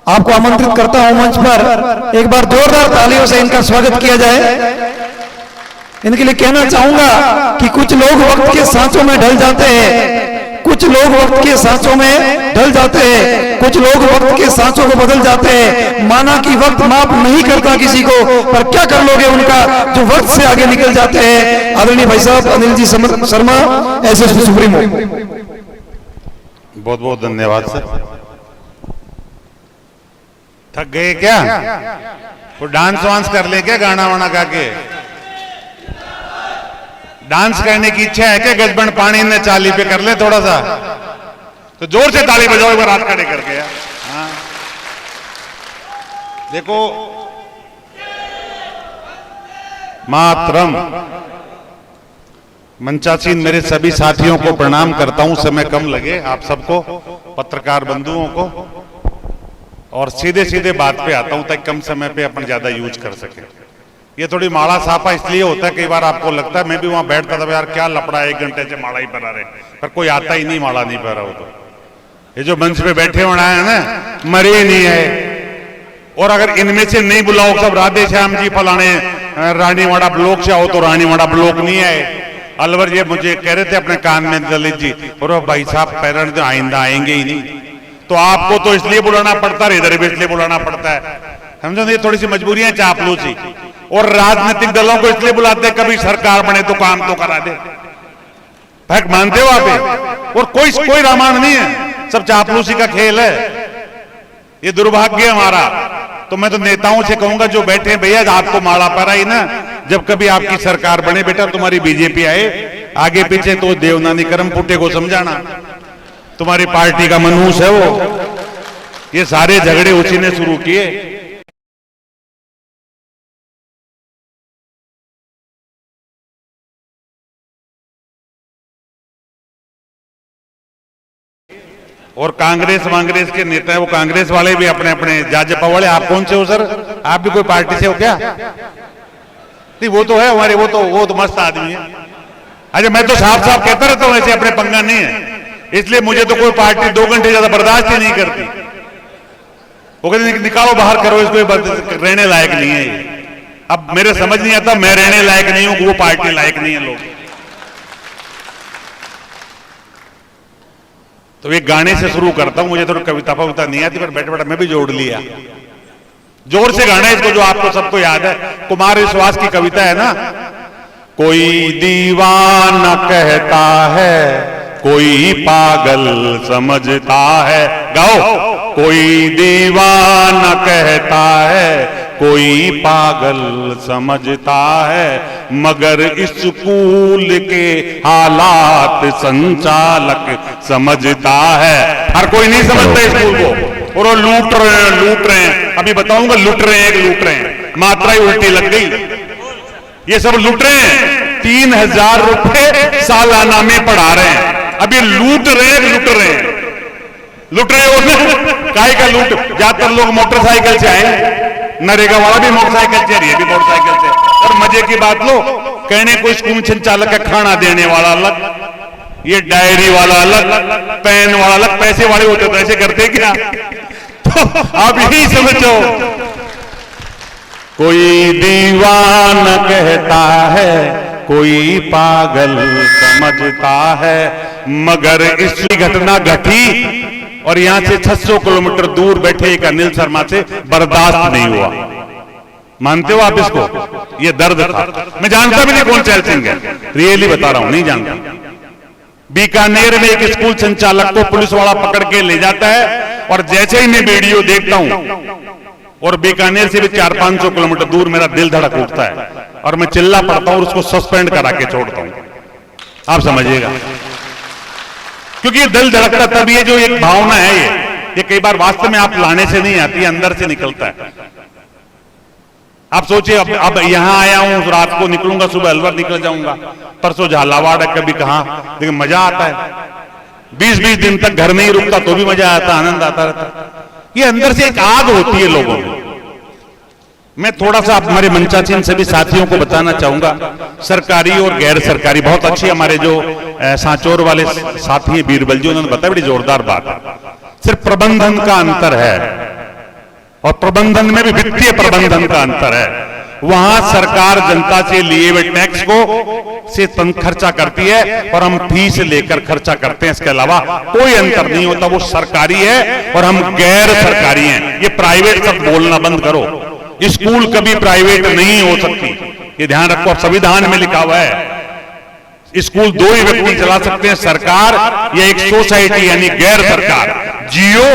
आपको आमंत्रित करता हूं मंच पर, एक बार जोरदार तालियों से इनका स्वागत किया जाए। इनके लिए कहना चाहूंगा कि कुछ लोग वक्त के सांचों में ढल जाते हैं, कुछ लोग वक्त के सांचों में ढल जाते हैं, कुछ लोग वक्त के सांचों को बदल जाते हैं। माना कि वक्त माफ नहीं करता किसी को, पर क्या कर लोगे उनका जो वक्त से आगे निकल जाते हैं। आदरणीय भाई साहब अनिल जी शर्मा, एसएसपी सुप्रीमो। बहुत बहुत धन्यवाद सर। थक गए क्या? वो डांस वांस कर ले क्या, गाना वाना गा के? डांस करने की इच्छा है क्या? गजबन पानी ने चाली पे कर ले थोड़ा सा, तो जोर से ताली बजाओ एक बार हाथ खड़े करके। हाँ देखो, मातरम। मंचासीन मेरे सभी साथियों को प्रणाम करता हूं। समय कम लगे आप सबको, पत्रकार बंधुओं को, और सीधे सीधे बात पे आता हूं ताकि कम समय पे अपन ज्यादा यूज कर सके। ये थोड़ी माड़ा साफा इसलिए होता है, कई बार आपको लगता है, मैं भी वहां बैठता था यार क्या लपड़ा, 1 घंटे से माड़ा ही पढ़ा रहे, पर कोई आता ही नहीं, माड़ा नहीं पढ़ रहा हो। तो ये जो मंच पे बैठे होना है ना, मरे नहीं है। और अगर इनमें से नहीं बुलाओ सब राधे श्याम जी फलाने रानीवाड़ा ब्लॉक से आओ, तो रानीवाड़ा ब्लॉक नहीं है। अलवर ये मुझे कह रहे थे अपने कान में दलित जी, और भाई साहब पैरण तो आइंदा आएंगे ही नहीं, तो आपको तो इसलिए बुलाना पड़ता है, इधर भी इसलिए बुलाना पड़ता है। समझो, ये थोड़ी सी मजबूरियां चापलूसी। और राजनीतिक दलों को इसलिए बुलाते हैं कभी सरकार बने तो काम तो करा दे। फैक्ट मानते हो आप? और कोई रामायण नहीं है, सब चापलूसी का खेल है। ये दुर्भाग्य है हमारा। तो मैं तो नेताओं से कहूंगा जो बैठे हैं, भैया आपको माड़ा पड़ा ही ना, जब कभी आपकी सरकार बने बेटा, तुम्हारी बीजेपी आए आगे पीछे, तो देवनानी करम फुटे को समझाना, तुम्हारी पार्टी का मनहूस है वो। ये सारे झगड़े उसी ने शुरू किए। और कांग्रेस के नेता है, वो कांग्रेस वाले भी अपने अपने जाजपा वाले। आप कौन से हो सर? आप भी कोई पार्टी से हो क्या? नहीं, वो तो है हमारे, वो तो मस्त आदमी है। अच्छा, मैं तो साफ साफ कहता रहता हूं, ऐसे अपने पंगा नहीं है, इसलिए मुझे तो कोई पार्टी 2 घंटे ज्यादा बर्दाश्त ही नहीं करती। वो कहते निकालो बाहर करो इसको, रहने लायक नहीं है। अब मेरे समझ नहीं आता, मैं रहने लायक नहीं हूं, वो पार्टी लायक नहीं है लोग। तो एक गाने से शुरू करता हूं, मुझे थोड़ी कविता फविता नहीं आती, पर बैठे बैठे मैं भी जोड़ लिया। जोर से गाना है इसको, जो आपको सबको याद है, कुमार विश्वास की कविता है ना। कोई दीवाना कहता है, कोई पागल समझता है। गाओ। कोई दीवाना कहता है, कोई पागल समझता है, मगर स्कूल के हालात संचालक समझता है। हर कोई नहीं समझता स्कूल को, और वो लूट रहे हैं। अभी बताऊंगा, लूट रहे हैं, मात्रा ही उल्टी लग गई। ये सब लूट रहे हैं, 3000 रुपए सालाना में पढ़ा रहे हैं। अभी लूट रहे हैं काय का लूट। ज्यादातर लोग मोटरसाइकिल से आए, नरेगा वाला भी मोटरसाइकिल से, ये भी मोटरसाइकिल से। और मजे की बात लो, कहने को स्कूल संचालक का खाना देने वाला अलग, ये डायरी वाला अलग, पेन वाला अलग। पैसे वाले होते तो ऐसे करते क्या? तो आप यही समझो, कोई दीवाना कहता है, कोई पागल समझता है, मगर इसी घटना घटी और यहां से 600 किलोमीटर दूर बैठे एक अनिल शर्मा से बर्दाश्त नहीं हुआ। मानते हो आप इसको? ये दर्द था। मैं जानता भी नहीं कौन चैल सिंह है, रियली बता रहा हूं, नहीं जानता। बीकानेर में एक स्कूल संचालक को पुलिस वाला पकड़ के ले जाता है, और जैसे ही मैं वीडियो देखता हूं, और बीकानेर से भी 400-500 किलोमीटर दूर मेरा दिल धड़क उठता है, और मैं चिल्ला पड़ता हूं और उसको सस्पेंड करा के छोड़ता हूं। आप समझिएगा, क्योंकि ये दिल धड़कता तब, ये जो एक भावना है, ये कई बार वास्तव में आप लाने से नहीं आती, अंदर से निकलता है। आप सोचिए, अब यहां आया हूं, रात को निकलूंगा, सुबह अलवर निकल जाऊंगा, परसों झालावाड़, कभी कहां, लेकिन मजा आता है। 20-20 दिन तक घर में ही रुकता तो भी मजा आता, आनंद आता रहता। ये अंदर से एक आग होती है लोगों में। मैं थोड़ा सा हमारे मंचासीन सभी साथियों को बताना चाहूंगा, सरकारी और गैर सरकारी, बहुत अच्छी हमारे जो सांचौर वाले साथी हैं बीरबल जी, उन्होंने बताया बड़ी जोरदार बात है। सिर्फ प्रबंधन का अंतर है, और प्रबंधन में भी वित्तीय प्रबंधन का अंतर है। वहां सरकार जनता से लिए हुए टैक्स को से खर्चा करती है और हम फीस लेकर खर्चा करते हैं। इसके अलावा कोई अंतर नहीं होता। वो सरकारी है और हम गैर सरकारी हैं। ये प्राइवेट सब बोलना बंद करो। स्कूल कभी प्राइवेट नहीं हो सकती, ये ध्यान रखो। संविधान में लिखा हुआ है स्कूल दो ही व्यक्ति चला सकते हैं, सरकार या एक सोसाइटी यानी गैर सरकार, जीओ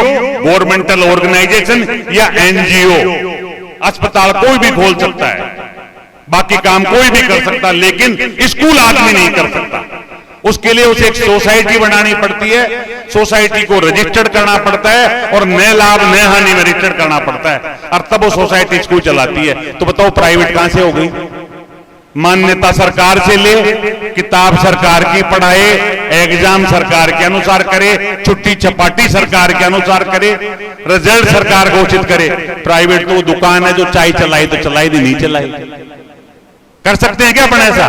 गवर्नमेंटल ऑर्गेनाइजेशन या एनजीओ। अस्पताल कोई भी खोल सकता है, बाकी काम कोई भी कर सकता, लेकिन स्कूल आदमी नहीं कर सकता। उसके लिए उसे एक सोसाइटी बनानी पड़ती है, सोसाइटी को रजिस्टर्ड करना पड़ता है और नए लाभ नए हानि में रजिस्टर्ड करना पड़ता है, और तब वो सोसाइटी स्कूल चलाती है। तो बताओ प्राइवेट कहां से हो गई? मान्यता सरकार से ले, किताब सरकार की पढ़ाए, एग्जाम सरकार के अनुसार करे, छुट्टी छपाटी सरकार के अनुसार करे, रिजल्ट सरकार घोषित करे। प्राइवेट तो वो दुकान है जो चाय चलाई तो चलाई, नहीं चलाई। कर सकते हैं क्या अपन ऐसा?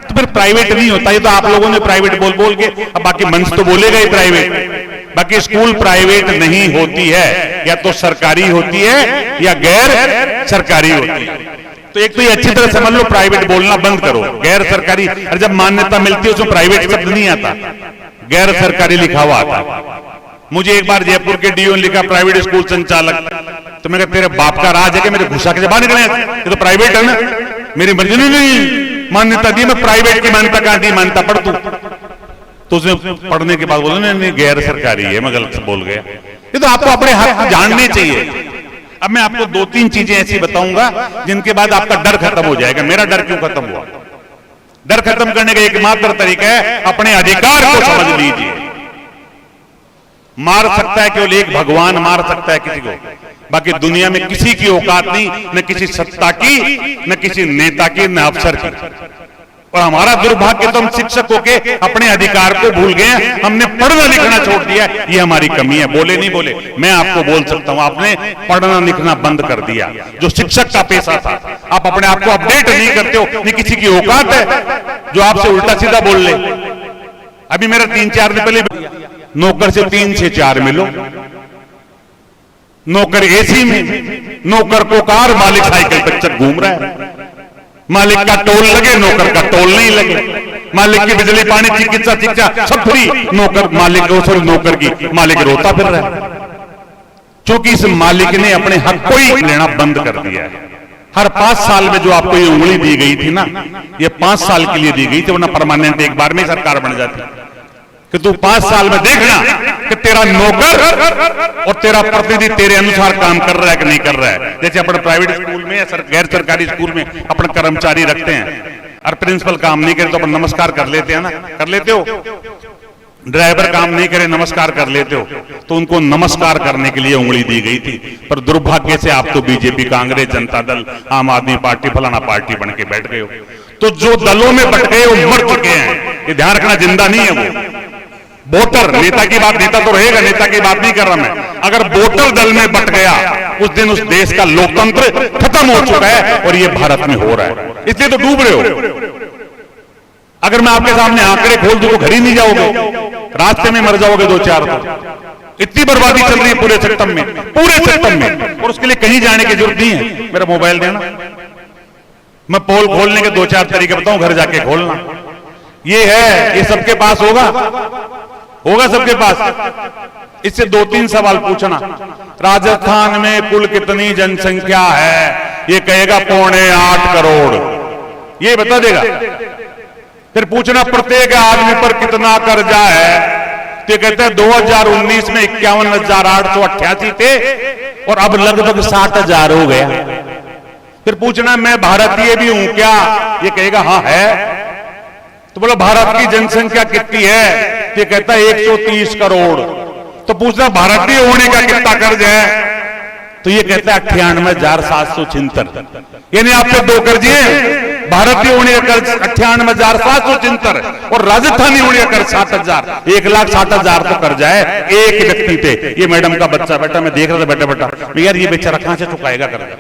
तो फिर प्राइवेट नहीं होता। ये तो आप लोगों ने प्राइवेट बोल बोल के, अब बाकी मंच तो बोलेगा ही प्राइवेट। बाकी स्कूल प्राइवेट नहीं होती है, या तो सरकारी होती है या गैर सरकारी होती है। तो एक तो ये अच्छी तरह समझ लो, प्राइवेट बोलना बंद करो। गैर सरकारी, और जब मान्यता मिलती है उसमें प्राइवेट शब्द नहीं आता, गैर सरकारी लिखा हुआ आता। मुझे एक बार जयपुर के डीओ ने लिखा प्राइवेट स्कूल संचालक, तो मैं कहा तेरे बाप का राज है कि मेरे घुसा के बाहर निकले, ये तो प्राइवेट है ना, मेरी मर्जी नहीं मान्यता दी, मैं प्राइवेट की मान्यता कहां दी, मान्यता पढ़ तू। तो उसने पढ़ने के बाद बोला नहीं गैर सरकारी है, मैं गलत बोल गया। ये तो आपको अपने हक जानने चाहिए। अब मैं आपको दो तीन चीजें ऐसी बताऊंगा जिनके बाद आपका डर खत्म हो जाएगा। मेरा डर क्यों खत्म हुआ? डर खत्म करने का एकमात्र तरीका है अपने अधिकार को समझ लीजिए। मार सकता है केवल एक भगवान मार सकता है किसी को, बाकी दुनिया में किसी की औकात नहीं, न किसी सत्ता की, न किसी नेता की, न अफसर की। और हमारा दुर्भाग्य तो हम शिक्षक होके अपने अधिकार को भूल गए, हमने पढ़ना लिखना छोड़ दिया। ये हमारी कमी है। बोले नहीं बोले, मैं आपको बोल सकता हूं, आपने पढ़ना लिखना बंद कर दिया, जो शिक्षक का पेशा था। आप अपने आप को अपडेट नहीं करते हो, नहीं किसी की औकात है जो आपसे उल्टा सीधा बोल ले। अभी मेरा 3-4 दिन पहले नौकर से 3 से 4 मिलो, नौकर एसी में, नौकर को कार, मालिक साइकिल पर चक घूम रहा है। मालिक का टोल लगे, नौकर का टोल नहीं लगे। मालिक की बिजली पानी चिकित्सा शिक्षा सब फ्री, नौकर मालिक नौकर की मालिक रोता फिर रहा है। क्योंकि इस मालिक ने अपने हक को ही लेना बंद कर दिया है। हर 5 साल में जो आपको ये उंगली दी गई थी ना, ये 5 साल के लिए दी गई थी, वरना परमानेंट एक बार में सरकार बन जाती कि तू 5 साल में देखना कि तेरा नौकर और तेरा प्रतिनिधि तेरे अनुसार काम कर रहा है कि नहीं कर रहा है। जैसे अपन प्राइवेट स्कूल में या गैर सरकारी स्कूल में अपन कर्मचारी रखते हैं, और प्रिंसिपल काम नहीं करे तो अपन नमस्कार कर लेते हैं ना, कर लेते हो। ड्राइवर काम नहीं करे नमस्कार कर लेते हो, तो उनको नमस्कार करने के लिए उंगली दी गई थी। पर दुर्भाग्य से आप तो बीजेपी, कांग्रेस, जनता दल, आम आदमी पार्टी, फलाना पार्टी बन के बैठ गए हो। तो जो दलों में बट गए वो मर चुके हैं, ये ध्यान रखना, जिंदा नहीं है वो। वोटर, नेता की बात, नेता तो रहेगा, नेता की बात नहीं कर रहा मैं। अगर वोटर दल में बट गया, उस दिन उस देश का लोकतंत्र खत्म हो चुका है, और ये भारत में हो रहा है। इसलिए तो डूब रहे हो। अगर मैं आपके सामने आंकड़े खोल दूं तो घर ही नहीं जाओगे, रास्ते में मर जाओगे 2-4 तो। इतनी बर्बादी चल रही है पूरे सिस्टम में, पूरे सिस्टम में, और उसके लिए कहीं जाने की जरूरत नहीं है। मेरा मोबाइल देना, मैं पोल खोलने के 2-4 तरीके बताऊं, घर जाके खोलना। ये है, ये सबके पास होगा सबके पास। इससे 2-3 सवाल पूछना। राजस्थान में कुल कितनी जनसंख्या है? ये कहेगा 8.25 करोड़, ये बता देगा। फिर पूछना प्रत्येक आदमी पर कितना कर्जा है? तो कहते हैं 2019 में 51,888 थे और अब लगभग 60,000 हो गया। फिर पूछना मैं भारतीय भी हूं क्या? ये कहेगा हाँ है। तो बोला भारत की जनसंख्या कितनी है? ये कहता है 130 करोड़। तो पूछना भारतीय होने का कितना कर्ज है? तो ये कहता है 98,776। यानी आपसे 2 कर्ज हैं। भारतीय होने का कर्ज 98,776 और राजस्थानी होने का कर्ज 60,000। 1,60,000 तो कर्जा है एक व्यक्ति पे। ये मैडम का बच्चा बेटा, मैं देख रहा था बेटा यार ये बेचारा कहां से चुकाएगा कर्जा,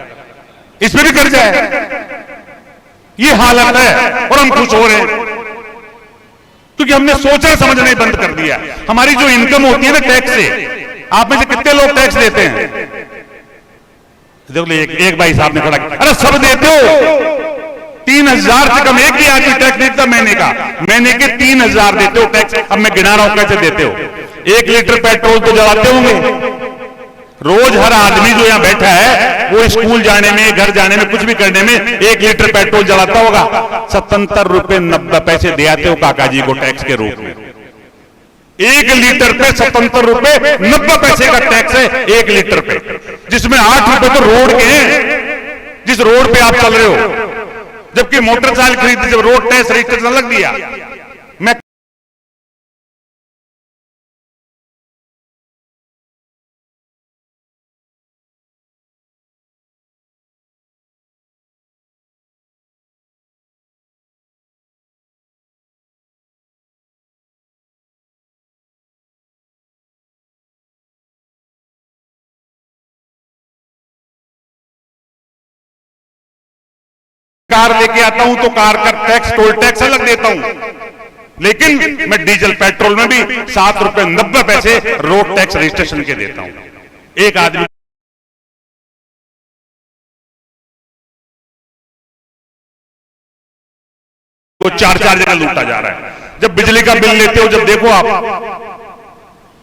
इसमें भी कर्जा है। ये हालत है और हम खुश हो रहे हैं क्योंकि हमने सोचना समझना ही बंद कर दिया। हमारी जो इनकम होती है ना टैक्स से, आप में से कितने लोग टैक्स देते हैं? देखो एक भाई साहब ने खड़ा किया, अरे सब देते हो, 3000 से कम एक भी आदमी टैक्स नहीं देता महीने का, महीने के 3000 देते हो टैक्स। अब मैं गिना रहा हूं कैसे देते हो। 1 लीटर पेट्रोल तो जलाते होंगे रोज, हर आदमी जो यहां बैठा है वो स्कूल जाने में, घर जाने में, कुछ भी करने में 1 लीटर पेट्रोल जलाता होगा। 77 रुपए 90 पैसे दे आते हो काका जी को टैक्स के रूप में। 1 लीटर पे 77 रुपए 90 पैसे का टैक्स है 1 लीटर पे, जिसमें 8 रुपए तो रोड के हैं, जिस रोड पे आप चल रहे हो। जबकि मोटरसाइकिल खरीदते जब रोड टैक्स रजिस्ट्रेशन लग दिया। मैं कार लेके आता हूं तो कार का टैक्स, टोल टैक्स अलग देता हूं, लेकिन मैं डीजल पेट्रोल में भी 7 रुपए 90 पैसे रोड टैक्स रजिस्ट्रेशन के देता हूं। एक आदमी को 4 जगह लूटा जा रहा है। जब बिजली का बिल लेते हो, जब देखो आप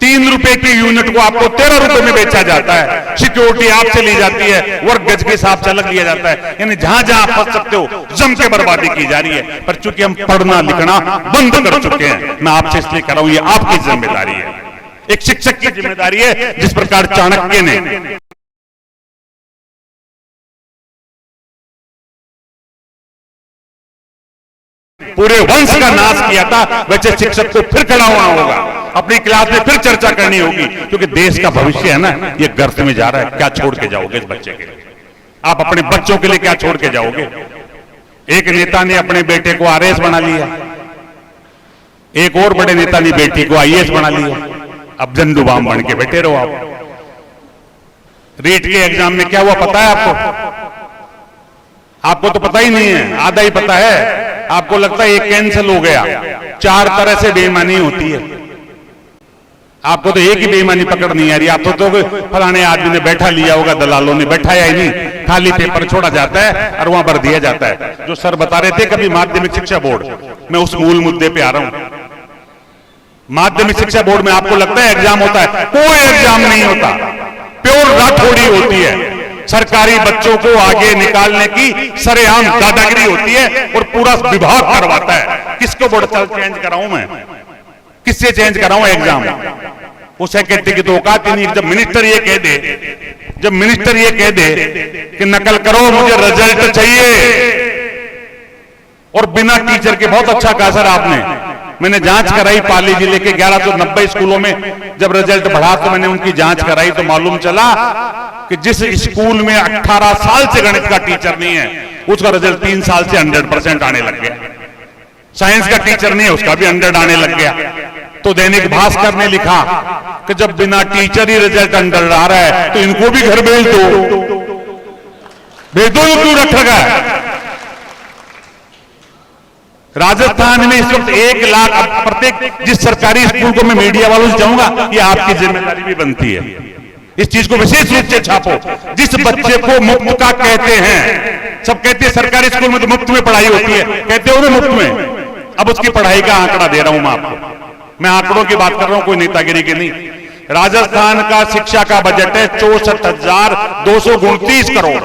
3 रुपए की यूनिट को आपको 13 रुपए में बेचा जाता है। सिक्योरिटी आपसे ली जाती है, वर्क गज के हिसाब से अलग लिया जाता है। यानी जहां जहां फंस सकते हो जम के बर्बादी की जा रही है। पर चूंकि हम पढ़ना लिखना बंद कर चुके हैं, मैं आपसे इसलिए कह रहा हूं, ये आपकी जिम्मेदारी है, एक शिक्षक की जिम्मेदारी है। जिस प्रकार चाणक्य ने पूरे वंश का नाश किया था, वैसे शिक्षक को फिर खड़ा होना होगा, अपनी क्लास में फिर चर्चा करनी होगी, क्योंकि देश का भविष्य है ना, ये गर्त में जा रहा है। क्या छोड़ के जाओगे इस बच्चे के लिए? आप अपने बच्चों के लिए क्या छोड़ के जाओगे? एक नेता ने अपने बेटे को आरएएस बना लिया, एक और बड़े नेता ने बेटी को आईएएस बना लिया। अब झंडूबाम बन के बैठे रहो आप। रीट के एग्जाम में क्या हुआ पता है आपको? आपको तो पता ही नहीं है, आधा ही पता है। आपको लगता है ये कैंसिल हो गया। 4 तरह से बेईमानी होती है। आपको तो एक ही बेईमानी पकड़ नहीं आ रही। आप तो फलाने आदमी ने बैठा लिया होगा, दलालों ने बैठाया ही नहीं, खाली पेपर छोड़ा जाता है और वहां भर दिया जाता है। जो सर बता रहे थे कभी माध्यमिक शिक्षा बोर्ड, मैं उस मूल मुद्दे पे आ रहा हूं। माध्यमिक शिक्षा बोर्ड में आपको लगता है एग्जाम होता है? कोई एग्जाम नहीं होता, प्योर राठौड़ी होती है। सरकारी बच्चों को आगे निकालने की सरेआम दादागिरी होती है और पूरा विभाग करवाता है। किसको बोर्ड चेंज कराऊं मैं? किससे चेंज कराऊं एग्जाम? वो सेक्रेटरी की तो औकात ही नहीं। जब मिनिस्टर ये कह दे, जब मिनिस्टर ये कह दे कि नकल करो, मुझे रिजल्ट चाहिए, और बिना टीचर के, बहुत अच्छा कहा सर आपने, मैंने जांच कराई पाली जिले के 1190 स्कूलों में जब रिजल्ट बढ़ा तो मैंने उनकी जांच कराई तो मालूम चला कि जिस स्कूल में 18 साल से गणित का टीचर नहीं है, उसका रिजल्ट 3 साल से 100% आने लग गया। साइंस का टीचर नहीं है, उसका भी 100 आने लग गया। तो दैनिक भास्कर ने लिखा कि जब बिना टीचर ही रिजल्ट 100 आ रहा है तो इनको भी घर भेज दो। भेज दो, क्यों रख रखा है? राजस्थान में इस वक्त 1 लाख, प्रत्येक जिस सरकारी स्कूल को मैं मीडिया वालों से चाहूंगा, ये आपकी जिम्मेदारी भी बनती है, इस चीज को विशेष रूप से छापो। जिस बच्चे को मुफ्त का कहते हैं, सब कहते हैं सरकारी स्कूल में तो मुफ्त में पढ़ाई होती है, कहते हो ना मुफ्त में। अब उसकी पढ़ाई का आंकड़ा दे रहा हूं मैं आपको, मैं आंकड़ों की बात कर रहा हूं, कोई नेतागिरी की नहीं। राजस्थान का शिक्षा का बजट है 64,229 करोड़,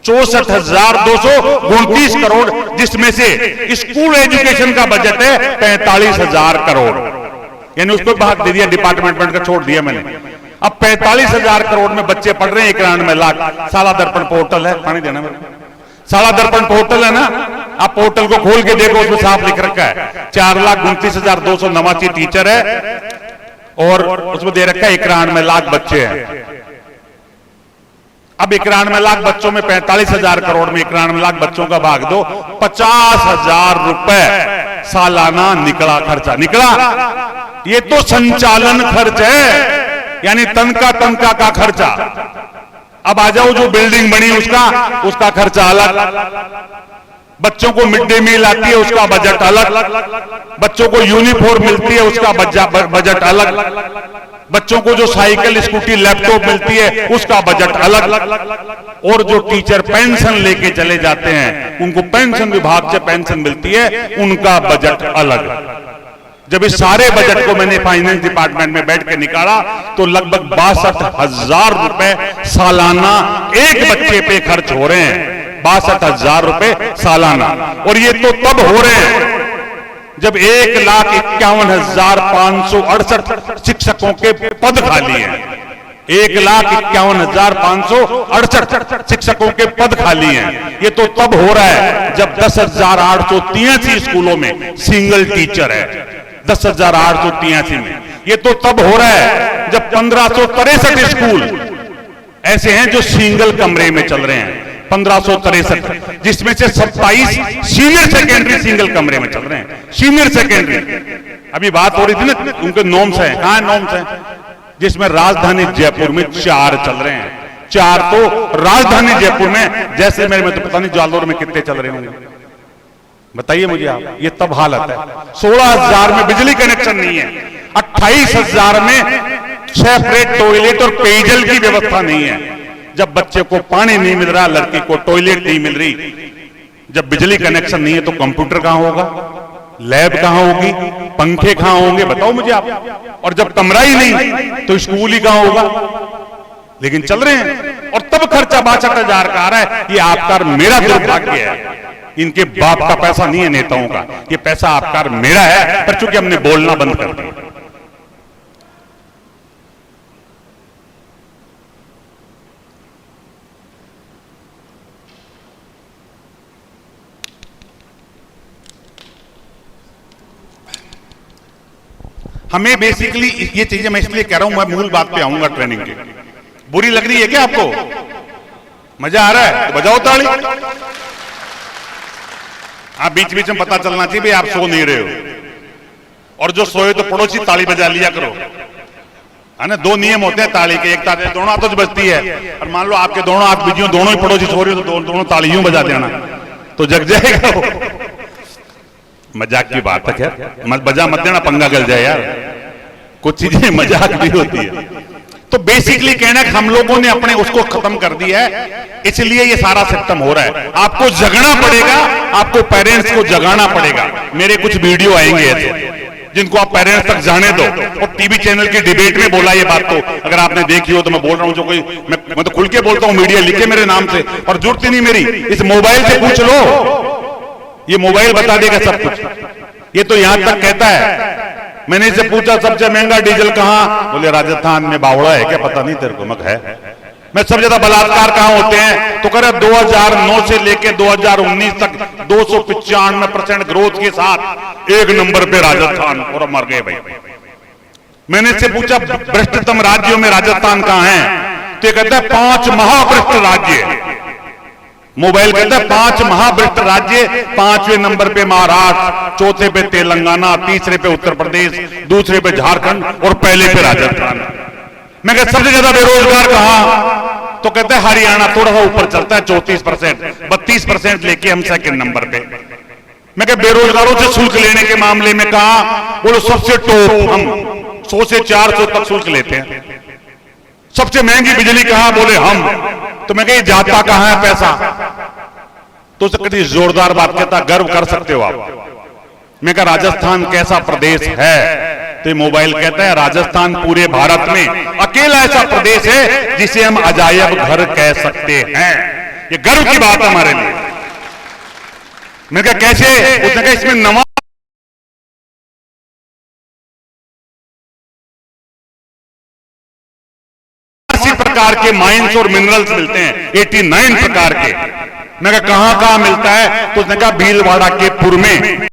64,229 करोड़, जिसमें से स्कूल एजुकेशन का बजट है 45,000 करोड़। यानी उसको भाग दे दिया, डिपार्टमेंट का छोड़ दिया मैंने। अब 45,000 करोड़ में बच्चे पढ़ रहे हैं 91 लाख। साला दर्पण पोर्टल है, पानी देना मेरे, साला दर्पण पोर्टल है ना, आप पोर्टल को खोल के देखो, उसमें साफ लिख रखा है 4,29,289 टीचर है और उसमें दे रखा है 91 लाख बच्चे हैं। अब 91 लाख बच्चों में 45,000 करोड़ में 91 लाख बच्चों का भाग दो, 50,000 रुपए सालाना निकला, खर्चा निकला। ये तो संचालन खर्च है, यानी तनका का खर्चा। अब आ जाओ, जो बिल्डिंग बनी उसका खर्चा अलग, बच्चों को मिड डे मील आती है उसका बजट अलग, बच्चों को यूनिफॉर्म मिलती है उसका बजट अलग, बच्चों को जो साइकिल, स्कूटी, लैपटॉप मिलती है उसका बजट अलग, और जो टीचर पेंशन लेके चले जाते हैं उनको पेंशन विभाग से पेंशन मिलती है, उनका बजट अलग। जब इस सारे बजट को मैंने फाइनेंस डिपार्टमेंट में बैठ के निकाला तो लगभग 62,000 रुपए सालाना एक बच्चे पे खर्च हो रहे हैं। 62,000 रुपए सालाना। और ये तो तब हो रहे हैं जब 1,51,568 शिक्षकों के पद खाली हैं। 1,51,568 शिक्षकों के पद खाली हैं। ये तो तब हो रहा है जब 10,883 स्कूलों में सिंगल टीचर है। 10,883 में। ये तो तब हो रहा है जब 1,563 स्कूल ऐसे हैं जो सिंगल कमरे में चल रहे हैं। 1,563, जिसमें से 27 सीनियर सेकेंडरी सिंगल कमरे में चल रहे हैं। सीनियर सेकेंडरी, अभी बात हो रही थी ना उनके नॉर्म्स हैं, कहां नॉर्म्स हैं? जिसमें राजधानी जयपुर में 4 चल रहे हैं। 4 तो राजधानी जयपुर में, जैसलमेर में तो पता नहीं जालौर में कितने चल रहे होंगे, बताइए मुझे आप। ये तब हालत है। 16,000 में बिजली कनेक्शन नहीं है। 28,000 में सेपरेट टॉयलेट और पेयजल की व्यवस्था नहीं है। जब बच्चे को पानी नहीं मिल रहा, लड़की को टॉयलेट नहीं मिल रही, जब बिजली कनेक्शन नहीं है तो कंप्यूटर कहां होगा, लैब कहां होगी, पंखे कहां होंगे, बताओ मुझे आप। और जब कमरा ही नहीं तो स्कूल ही कहां होगा। लेकिन चल रहे हैं और तब खर्चा 62,000 का आ रहा है। ये आपका मेरा दुर्भाग्य है। इनके बाप का पैसा नहीं है नेताओं का, ये पैसा आपका मेरा है, पर चूंकि हमने बोलना बंद कर दिया। हमें बेसिकली ये चीजें, मैं इसलिए कह रहा हूं, मैं मूल बात पे आऊंगा ट्रेनिंग के। बुरी लग रही है क्या आपको? मजा आ रहा है तो बजाओ ताली। आप बीच बीच में पता चलना चाहिए भाई आप सो नहीं रहे हो, और जो सोए तो पड़ोसी ताली बजा लिया करो, है ना। 2 नियम होते हैं ताली के, एक ताली दोनों हाथों से बजती है, और मान लो आपके दोनों हाथ बिजी हो, दोनों ही पड़ोसी सो रहे हो तो दोनों ताली यूं बजा देना तो जग जाएगा वो। मजाक की बात है, खैर मत बजा मत देना, पंगा गल जाए यार। कुछ चीजें मजाक भी होती है। तो बेसिकली कहना है हम लोगों ने अपने उसको खत्म कर दिया है, इसलिए ये सारा सिस्टम हो रहा है। आपको जगना पड़ेगा, आपको पेरेंट्स को जगाना पड़ेगा। मेरे कुछ वीडियो आएंगे ऐसे जिनको आप पेरेंट्स तक जाने दो, और टीवी चैनल की डिबेट में बोला ये बात, तो अगर आपने देखी हो तो मैं बोल रहा हूं, जो कोई मैं तो खुल के बोलता हूं, मीडिया लिखे मेरे नाम से, और जरूरत ही नहीं मेरी, इस मोबाइल से पूछ लो, ये मोबाइल बता देगा सब कुछ। ये तो यहां तक कहता है, मैंने इसे पूछा सबसे महंगा डीजल कहां, बोले राजस्थान में। बावड़ा है क्या? पता नहीं तेरे को। मग है। मैं सब ज्यादा बलात्कार कहां होते हैं, तो कह रहे 2009 से लेकर 2019 तक 295% ग्रोथ के साथ 1 नंबर पे राजस्थान, और मर गए भाई। मैंने इससे पूछा भ्रष्टतम राज्यों में राजस्थान कहां है, तो ये कहता है 5 महाभ्रष्ट राज्य। मोबाइल कहता है 5 महाभ्रष्ट राज्य, 5वें नंबर पे महाराष्ट्र, चौथे पे तेलंगाना, तीसरे पे उत्तर प्रदेश, दूसरे पे झारखंड, और पहले पे राजस्थान। मैं कहता सबसे ज्यादा बेरोजगार कहां, तो कहता है हरियाणा, थोड़ा सा ऊपर चलता है 34%, 32% लेके हम 2nd नंबर पे। मैं कह बेरोजगारों से शुल्क लेने के मामले में कहा, बोलो सबसे टॉप हम, 100 से 400 तक शुल्क लेते हैं। सबसे महंगी बिजली कहां, बोले हम। तो मैं कही जाता कहां है पैसा, तो उसे कभी जोरदार बात कहता, गर्व कर सकते हो आप। मैं कहा राजस्थान कैसा प्रदेश है, तो मोबाइल कहता है राजस्थान पूरे भारत में अकेला ऐसा प्रदेश है जिसे हम अजायब घर कह सकते हैं। ये गर्व की बात है हमारे लिए। मैं कहा कैसे, उसने कहा इसमें 89 प्रकार के माइंस और मिनरल्स मिलते हैं, 89 प्रकार के। मैं कहा कहां मिलता है, तो उसने कहा भीलवाड़ा के पुर में।